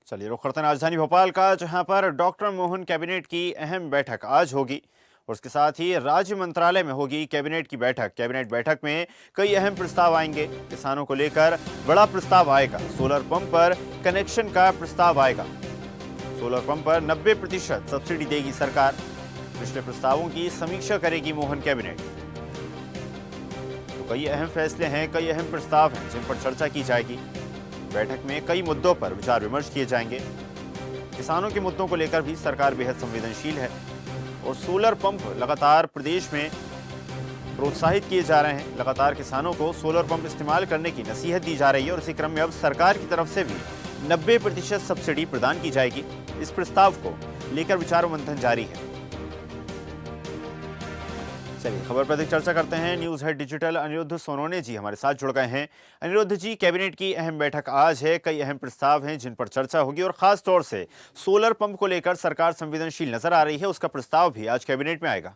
चलिए रुख करते हैं राजधानी भोपाल का, जहां पर डॉक्टर मोहन कैबिनेट की अहम बैठक आज होगी और उसके साथ ही राज्य मंत्रालय में होगी कैबिनेट की बैठक। कैबिनेट बैठक में कई अहम प्रस्ताव आएंगे। किसानों को लेकर बड़ा प्रस्ताव आएगा। सोलर पंप पर कनेक्शन का प्रस्ताव आएगा। सोलर पंप पर 90% सब्सिडी देगी सरकार। पिछले प्रस्तावों की समीक्षा करेगी मोहन कैबिनेट। तो कई अहम फैसले हैं, कई अहम प्रस्ताव हैं जिन पर चर्चा की जाएगी। बैठक में कई मुद्दों पर विचार विमर्श किए जाएंगे। किसानों के मुद्दों को लेकर भी सरकार बेहद संवेदनशील है और सोलर पंप लगातार प्रदेश में प्रोत्साहित किए जा रहे हैं। लगातार किसानों को सोलर पंप इस्तेमाल करने की नसीहत दी जा रही है और इसी क्रम में अब सरकार की तरफ से भी 90% सब्सिडी प्रदान की जाएगी। इस प्रस्ताव को लेकर विचार मंथन जारी है। चलिए खबर पर अधिक चर्चा करते हैं। News head digital Aniruddh Sonone ji हमारे साथ जुड़ गए हैं। अनिरुद्ध जी, कैबिनेट की अहम बैठक आज है, कई अहम प्रस्ताव हैं जिन पर चर्चा होगी और खास तौर से सोलर पंप को लेकर सरकार संवेदनशील नजर आ रही है। उसका प्रस्ताव भी आज कैबिनेट में आएगा।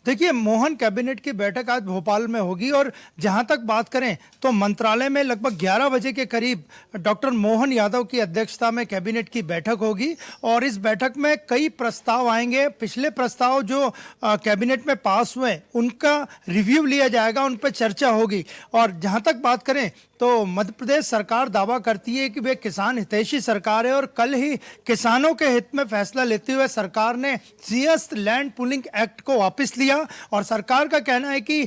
देखिए, मोहन कैबिनेट की बैठक आज भोपाल में होगी और जहां तक बात करें तो मंत्रालय में लगभग 11 बजे के करीब डॉक्टर मोहन यादव की अध्यक्षता में कैबिनेट की बैठक होगी और इस बैठक में कई प्रस्ताव आएंगे। पिछले प्रस्ताव जो कैबिनेट में पास हुए उनका रिव्यू लिया जाएगा, उन पर चर्चा होगी। और जहां तक बात करें तो मध्य प्रदेश सरकार दावा करती है कि वे किसान हितैषी सरकार है और कल ही किसानों के हित में फैसला लेते हुए सरकार ने सीएस लैंड पूलिंग एक्ट को वापस लिया और सरकार का कहना है कि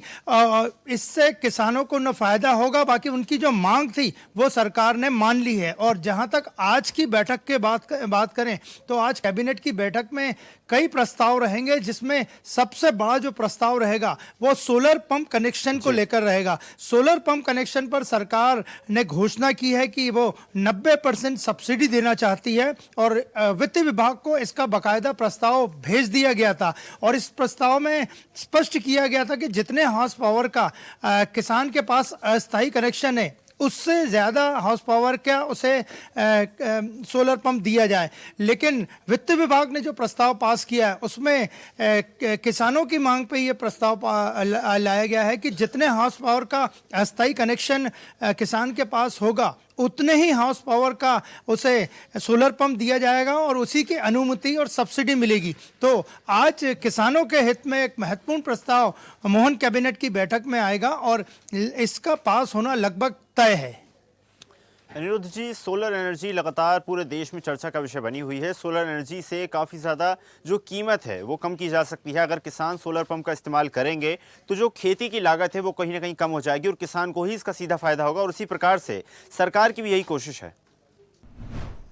इससे किसानों को न फायदा होगा, बाकी उनकी जो मांग थी वो सरकार ने मान ली है। और जहां तक आज की बैठक के बात करें तो आज कैबिनेट की बैठक में कई प्रस्ताव रहेंगे, जिसमें सबसे बड़ा जो प्रस्ताव रहेगा वो सोलर पंप कनेक्शन को लेकर रहेगा। सोलर पंप कनेक्शन पर सरकार ने घोषणा की है कि वो 90% सब्सिडी देना चाहती है और वित्त विभाग को इसका बकायदा प्रस्ताव भेज दिया गया था और इस प्रस्ताव में स्पष्ट किया गया था कि जितने हॉर्स पावर का किसान के पास अस्थायी कनेक्शन है उससे ज़्यादा हाउस पावर का उसे सोलर पंप दिया जाए। लेकिन वित्त विभाग ने जो प्रस्ताव पास किया है उसमें किसानों की मांग पे ये प्रस्ताव लाया गया है कि जितने हाउस पावर का अस्थायी कनेक्शन किसान के पास होगा उतने ही हाउस पावर का उसे सोलर पंप दिया जाएगा और उसी की अनुमति और सब्सिडी मिलेगी। तो आज किसानों के हित में एक महत्वपूर्ण प्रस्ताव मोहन कैबिनेट की बैठक में आएगा और इसका पास होना लगभग तय है। अनिरुद्ध जी, सोलर एनर्जी लगातार पूरे देश में चर्चा का विषय बनी हुई है। सोलर एनर्जी से काफ़ी ज़्यादा जो कीमत है वो कम की जा सकती है। अगर किसान सोलर पंप का इस्तेमाल करेंगे तो जो खेती की लागत है वो कहीं ना कहीं कम हो जाएगी और किसान को ही इसका सीधा फायदा होगा और उसी प्रकार से सरकार की भी यही कोशिश है।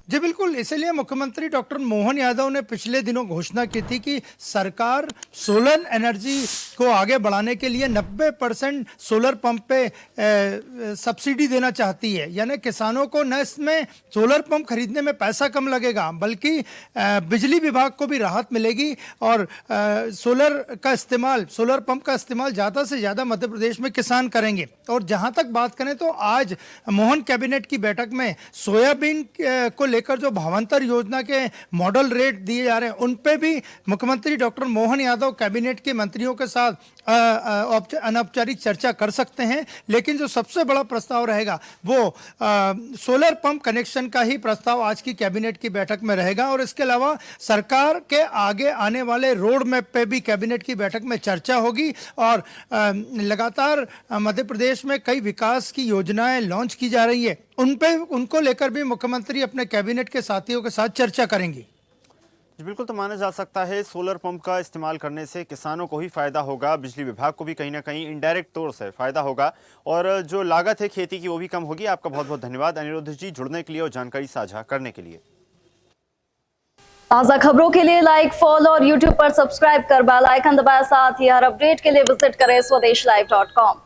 जी बिल्कुल, इसलिए मुख्यमंत्री डॉक्टर मोहन यादव ने पिछले दिनों घोषणा की थी कि सरकार सोलर एनर्जी को आगे बढ़ाने के लिए 90% सोलर पंप पे सब्सिडी देना चाहती है। यानी किसानों को न इसमें सोलर पंप खरीदने में पैसा कम लगेगा बल्कि बिजली विभाग को भी राहत मिलेगी और सोलर पंप का इस्तेमाल ज़्यादा से ज़्यादा मध्य प्रदेश में किसान करेंगे। और जहाँ तक बात करें तो आज मोहन कैबिनेट की बैठक में सोयाबीन को लेकर जो भावांतर योजना के मॉडल रेट दिए जा रहे हैं उन पे भी मुख्यमंत्री डॉक्टर मोहन यादव कैबिनेट के मंत्रियों के साथ अनौपचारिक चर्चा कर सकते हैं। लेकिन जो सबसे बड़ा प्रस्ताव रहेगा वो सोलर पंप कनेक्शन का ही प्रस्ताव आज की कैबिनेट की बैठक में रहेगा और इसके अलावा सरकार के आगे आने वाले रोड मैप पे भी कैबिनेट की बैठक में चर्चा होगी और लगातार मध्य प्रदेश में कई विकास की योजनाएं लॉन्च की जा रही है, उनको लेकर भी मुख्यमंत्री अपने कैबिनेट के साथियों के साथ चर्चा करेंगी। बिल्कुल, तो माना जा सकता है सोलर पंप का इस्तेमाल करने से किसानों को ही फायदा होगा, बिजली विभाग को भी कहीं ना कहीं इनडायरेक्ट तौर से फायदा होगा और जो लागत है खेती की वो भी कम होगी। आपका बहुत बहुत धन्यवाद अनिरुद्ध जी, जुड़ने के लिए और जानकारी साझा करने के लिए। ताज़ा खबरों के लिए लाइक, फॉलो और यूट्यूब पर सब्सक्राइब कर बेल आइकन दबाएं। साथ ही हर अपडेट के लिए विजिट करें swedeshlive.com।